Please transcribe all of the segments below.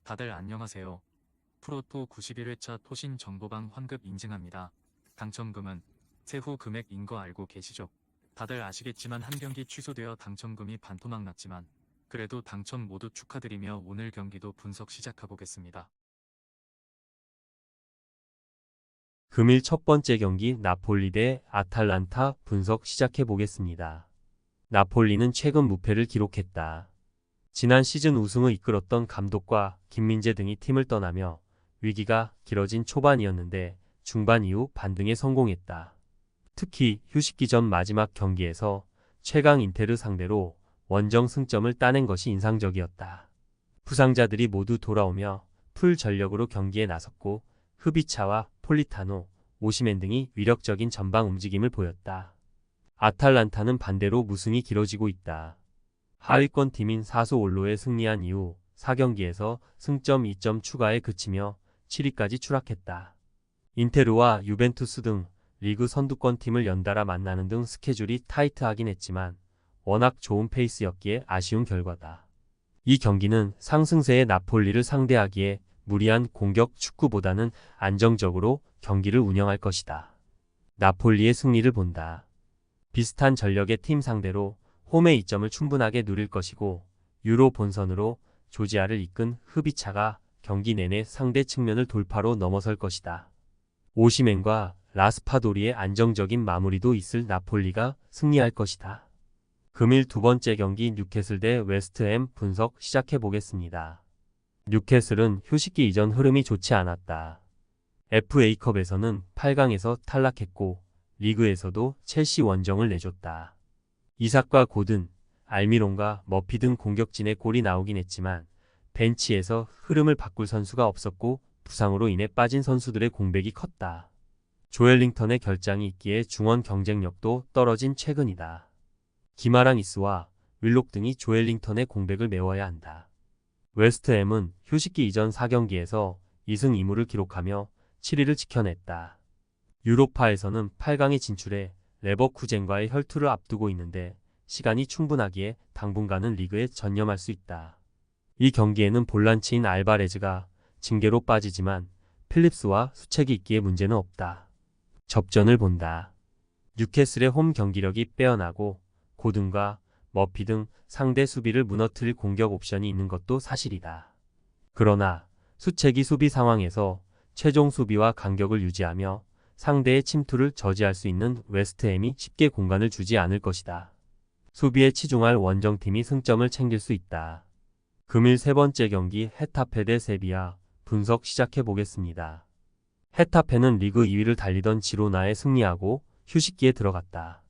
다들 안녕하세요. 프로토 91회차 토신 정보방 환급 인증합니다. 당첨금은 세후 금액인 거 알고 계시죠? 다들 아시겠지만 한 경기 취소되어 당첨금이 반토막 났지만 그래도 당첨 모두 축하드리며 오늘 경기도 분석 시작해보겠습니다. 금일 첫 번째 경기 나폴리 대 아탈란타 분석 시작해 보겠습니다. 나폴리는 최근 무패를 기록했다. 지난 시즌 우승을 이끌었던 감독과 김민재 등이 팀을 떠나며 위기가 길어진 초반이었는데 중반 이후 반등에 성공했다. 특히 휴식기 전 마지막 경기에서 최강 인테르 상대로 원정 승점을 따낸 것이 인상적이었다. 부상자들이 모두 돌아오며 풀 전력으로 경기에 나섰고 흐비차와 폴리타노, 오시멘 등이 위력적인 전방 움직임을 보였다. 아탈란타는 반대로 무승이 길어지고 있다. 하위권 팀인 사소올로에 승리한 이후 4경기에서 승점 2점 추가에 그치며 7위까지 추락했다. 인테르와 유벤투스 등 리그 선두권 팀을 연달아 만나는 등 스케줄이 타이트하긴 했지만 워낙 좋은 페이스였기에 아쉬운 결과다. 이 경기는 상승세의 나폴리를 상대하기에 무리한 공격 축구보다는 안정적으로 경기를 운영할 것이다. 나폴리의 승리를 본다. 비슷한 전력의 팀 상대로 홈의 이점을 충분하게 누릴 것이고 유로 본선으로 조지아를 이끈 흐비차가 경기 내내 상대 측면을 돌파로 넘어설 것이다. 오시멘과 라스파도리의 안정적인 마무리도 있을 나폴리가 승리할 것이다. 금일 두 번째 경기 뉴캐슬 대 웨스트햄 분석 시작해 보겠습니다. 뉴캐슬은 휴식기 이전 흐름이 좋지 않았다. FA컵에서는 8강에서 탈락했고 리그에서도 첼시 원정을 내줬다. 이삭과 고든, 알미론과 머피 등 공격진의 골이 나오긴 했지만 벤치에서 흐름을 바꿀 선수가 없었고 부상으로 인해 빠진 선수들의 공백이 컸다. 조엘링턴의 결장이 있기에 중원 경쟁력도 떨어진 최근이다. 기마랑이스와 윌록 등이 조엘링턴의 공백을 메워야 한다. 웨스트햄은 휴식기 이전 4경기에서 2승 2무를 기록하며 7위를 지켜냈다. 유로파에서는 8강에 진출해 레버쿠젠과의 혈투를 앞두고 있는데 시간이 충분하기에 당분간은 리그에 전념할 수 있다. 이 경기에는 볼란치인 알바레즈가 징계로 빠지지만 필립스와 수책이 있기에 문제는 없다. 접전을 본다. 뉴캐슬의 홈 경기력이 빼어나고 고든과 머피 등 상대 수비를 무너뜨릴 공격 옵션이 있는 것도 사실이다. 그러나 수책이 수비 상황에서 최종 수비와 간격을 유지하며 상대의 침투를 저지할 수 있는 웨스트햄이 쉽게 공간을 주지 않을 것이다. 수비에 치중할 원정팀이 승점을 챙길 수 있다. 금일 세 번째 경기 헤타페 대 세비야 분석 시작해 보겠습니다. 헤타페는 리그 2위를 달리던 지로나에 승리하고 휴식기에 들어갔다.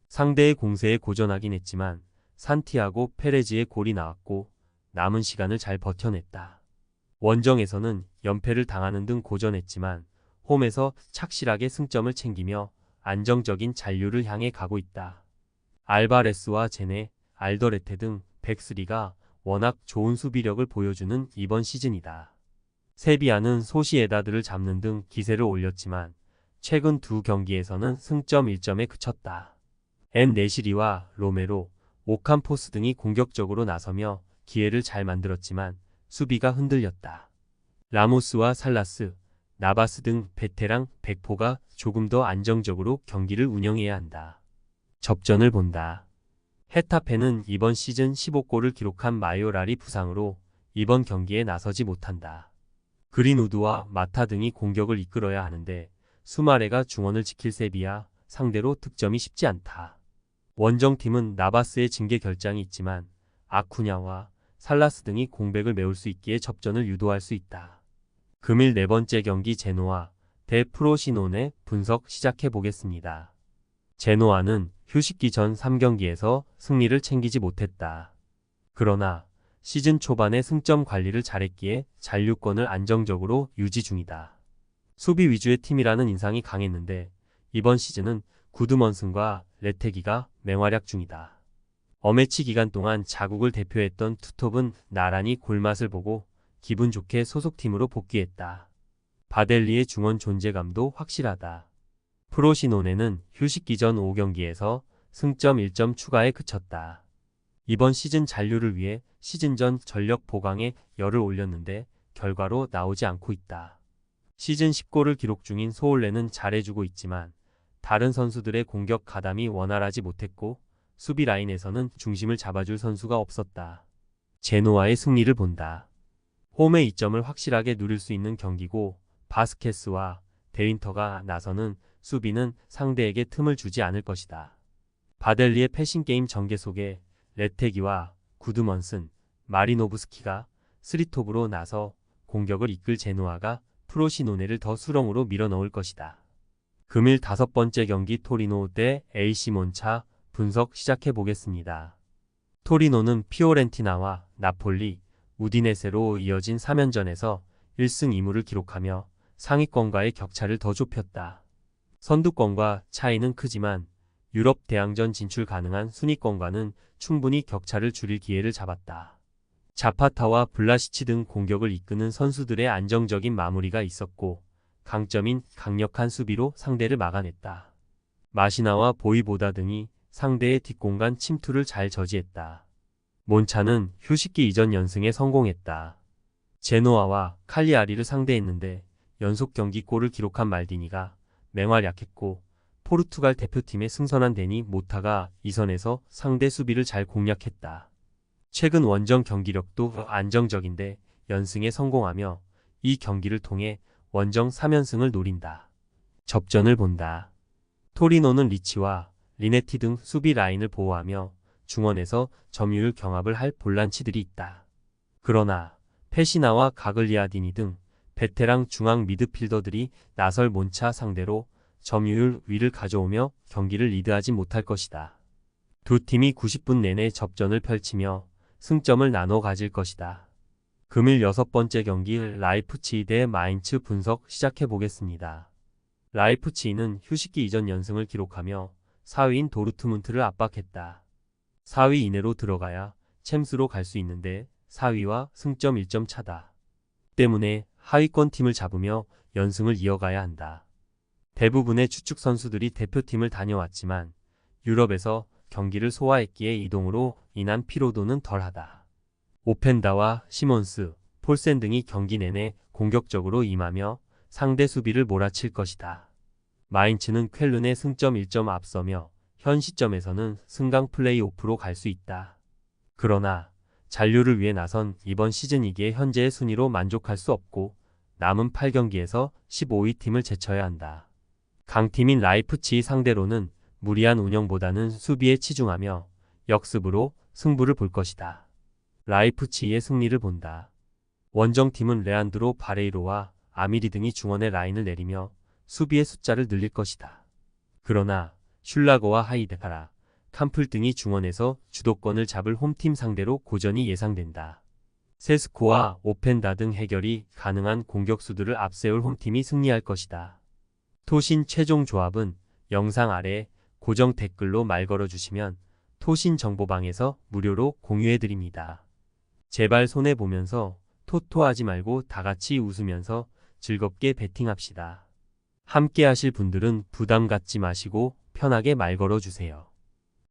상대의 공세에 고전하긴 했지만 산티아고 페레지의 골이 나왔고 남은 시간을 잘 버텨냈다. 원정에서는 연패를 당하는 등 고전했지만 홈에서 착실하게 승점을 챙기며 안정적인 잔류를 향해 가고 있다. 알바레스와 제네, 알더레테 등 백스리가 워낙 좋은 수비력을 보여주는 이번 시즌이다. 세비야는 소시에다드를 잡는 등 기세를 올렸지만 최근 두 경기에서는 승점 1점에 그쳤다. 네시리와 로메로, 오캄포스 등이 공격적으로 나서며 기회를 잘 만들었지만 수비가 흔들렸다. 라모스와 살라스, 나바스 등 베테랑 백포가 조금 더 안정적으로 경기를 운영해야 한다. 접전을 본다. 헤타페는 이번 시즌 15골을 기록한 마요랄이 부상으로 이번 경기에 나서지 못한다. 그린우드와 마타 등이 공격을 이끌어야 하는데 수마레가 중원을 지킬 세비야 상대로 득점이 쉽지 않다. 원정팀은 나바스의 징계 결장이 있지만 아쿠냐와 살라스 등이 공백을 메울 수 있기에 접전을 유도할 수 있다. 금일 네 번째 경기 제노아 대 프로시노네 분석 시작해 보겠습니다. 제노아는 휴식기 전 3경기에서 승리를 챙기지 못했다. 그러나 시즌 초반에 승점 관리를 잘했기에 잔류권을 안정적으로 유지 중이다. 수비 위주의 팀이라는 인상이 강했는데 이번 시즌은 구드먼슨과 레테기가 맹활약 중이다. 어매치 기간 동안 자국을 대표했던 투톱은 나란히 골맛을 보고 기분 좋게 소속팀으로 복귀했다. 바델리의 중원 존재감도 확실하다. 프로시노네는 휴식기 전 5경기에서 승점 1점 추가에 그쳤다. 이번 시즌 잔류를 위해 시즌 전 전력 보강에 열을 올렸는데 결과로 나오지 않고 있다. 시즌 10골을 기록 중인 소올레는 잘해주고 있지만 다른 선수들의 공격 가담이 원활하지 못했고 수비 라인에서는 중심을 잡아줄 선수가 없었다. 제노아의 승리를 본다. 홈의 이점을 확실하게 누릴 수 있는 경기고 바스케스와 데윈터가 나서는 수비는 상대에게 틈을 주지 않을 것이다. 바델리의 패싱게임 전개 속에 레테기와 구드먼슨, 마리노브스키가 스리톱으로 나서 공격을 이끌 제노아가 프로시노네를 더 수렁으로 밀어넣을 것이다. 금일 5번째 경기 토리노 대 AC 몬차 분석 시작해 보겠습니다. 토리노는 피오렌티나와 나폴리, 우디네세로 이어진 3연전에서 1승 2무를 기록하며 상위권과의 격차를 더 좁혔다. 선두권과 차이는 크지만 유럽 대항전 진출 가능한 순위권과는 충분히 격차를 줄일 기회를 잡았다. 자파타와 블라시치 등 공격을 이끄는 선수들의 안정적인 마무리가 있었고 강점인 강력한 수비로 상대를 막아냈다. 마시나와 보이보다 등이 상대의 뒷공간 침투를 잘 저지했다. 몬차는 휴식기 이전 연승에 성공했다. 제노아와 칼리아리를 상대했는데 연속 경기 골을 기록한 말디니가 맹활약했고 포르투갈 대표팀에 승선한 데니 모타가 2선에서 상대 수비를 잘 공략했다. 최근 원정 경기력도 안정적인데 연승에 성공하며 이 경기를 통해 원정 3연승을 노린다. 접전을 본다. 토리노는 리치와 리네티 등 수비 라인을 보호하며 중원에서 점유율 경합을 할 볼란치들이 있다. 그러나 페시나와 가글리아디니 등 베테랑 중앙 미드필더들이 나설 몬차 상대로 점유율 위를 가져오며 경기를 리드하지 못할 것이다. 두 팀이 90분 내내 접전을 펼치며 승점을 나눠 가질 것이다. 금일 6번째 경기 라이프치히 대 마인츠 분석 시작해 보겠습니다. 라이프치히는 휴식기 이전 연승을 기록하며 4위인 도르트문트를 압박했다. 4위 이내로 들어가야 챔스로 갈 수 있는데 4위와 승점 1점 차다. 때문에 하위권 팀을 잡으며 연승을 이어가야 한다. 대부분의 주축 선수들이 대표팀을 다녀왔지만 유럽에서 경기를 소화했기에 이동으로 인한 피로도는 덜하다. 오펜다와 시몬스, 폴센 등이 경기 내내 공격적으로 임하며 상대 수비를 몰아칠 것이다. 마인츠는 쾰른의 승점 1점 앞서며 현 시점에서는 승강 플레이오프로 갈 수 있다. 그러나 잔류를 위해 나선 이번 시즌이기에 현재의 순위로 만족할 수 없고 남은 8경기에서 15위 팀을 제쳐야 한다. 강팀인 라이프치히 상대로는 무리한 운영보다는 수비에 치중하며 역습으로 승부를 볼 것이다. 라이프치히의 승리를 본다. 원정팀은 레안드로 바레이로와 아미리 등이 중원의 라인을 내리며 수비의 숫자를 늘릴 것이다. 그러나 슐라거와 하이데카라, 캄플 등이 중원에서 주도권을 잡을 홈팀 상대로 고전이 예상된다. 세스코와 오펜다 등 해결이 가능한 공격수들을 앞세울 홈팀이 승리할 것이다. 토신 최종 조합은 영상 아래 고정 댓글로 말 걸어주시면 토신 정보방에서 무료로 공유해드립니다. 제발 손해보면서 토토하지 말고 다같이 웃으면서 즐겁게 베팅합시다. 함께 하실 분들은 부담 갖지 마시고 편하게 말 걸어주세요.